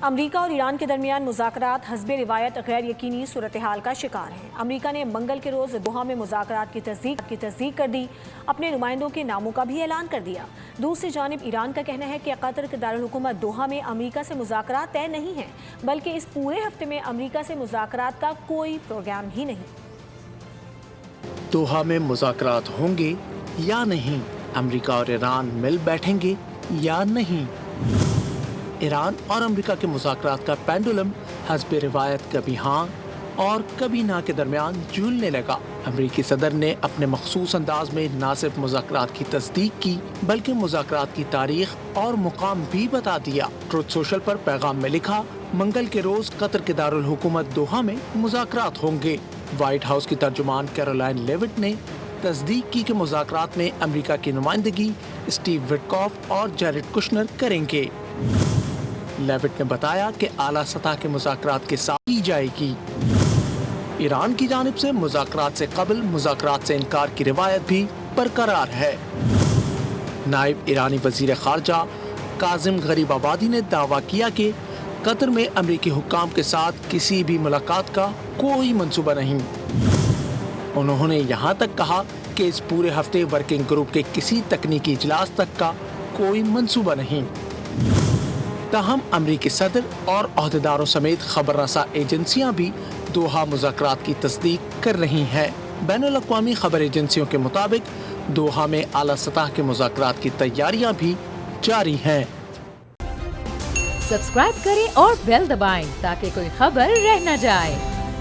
امریکہ اور ایران کے درمیان مذاکرات حسب روایت غیر یقینی صورتحال کا شکار ہیں۔ امریکہ نے منگل کے روز دوحہ میں مذاکرات کی تصدیق کر دی، اپنے نمائندوں کے ناموں کا بھی اعلان کر دیا۔ دوسری جانب ایران کا کہنا ہے کہ قطر کے دارالحکومت دوحہ میں امریکہ سے مذاکرات طے نہیں ہیں، بلکہ اس پورے ہفتے میں امریکہ سے مذاکرات کا کوئی پروگرام ہی نہیں۔ دوحہ میں مذاکرات ہوں گے یا نہیں؟ امریکہ اور ایران مل بیٹھیں گے یا نہیں؟ ایران اور امریکہ کے مذاکرات کا پینڈولم حسب روایت کبھی ہاں اور کبھی نہ کے درمیان جھولنے لگا۔ امریکی صدر نے اپنے مخصوص انداز میں نہ صرف مذاکرات کی تصدیق کی بلکہ مذاکرات کی تاریخ اور مقام بھی بتا دیا۔ ٹروتھ سوشل پر پیغام میں لکھا، منگل کے روز قطر کے دارالحکومت دوحہ میں مذاکرات ہوں گے۔ وائٹ ہاؤس کی ترجمان کیرولائن لیوٹ نے تصدیق کی کہ مذاکرات میں امریکہ کی نمائندگی اسٹیو وٹکاف اور جیرڈ کشنر کریں گے۔ لیوٹ نے بتایا کہ اعلیٰ سطح کے مذاکرات کے ساتھ کی جائے گی۔ ایران کی جانب سے مذاکرات سے قبل مذاکرات سے انکار کی روایت بھی برقرار ہے۔ نائب ایرانی وزیر خارجہ کاظم غریب آبادی نے دعویٰ کیا کہ قطر میں امریکی حکام کے ساتھ کسی بھی ملاقات کا کوئی منصوبہ نہیں۔ انہوں نے یہاں تک کہا کہ اس پورے ہفتے ورکنگ گروپ کے کسی تکنیکی اجلاس تک کا کوئی منصوبہ نہیں۔ تاہم امریکی صدر اور عہدیداروں سمیت خبر رساں ایجنسیاں بھی دوحہ مذاکرات کی تصدیق کر رہی ہیں۔ بین الاقوامی خبر ایجنسیوں کے مطابق دوحہ میں اعلیٰ سطح کے مذاکرات کی تیاریاں بھی جاری ہیں۔ سبسکرائب کریں اور بیل دبائیں تاکہ کوئی خبر رہ نہ جائے۔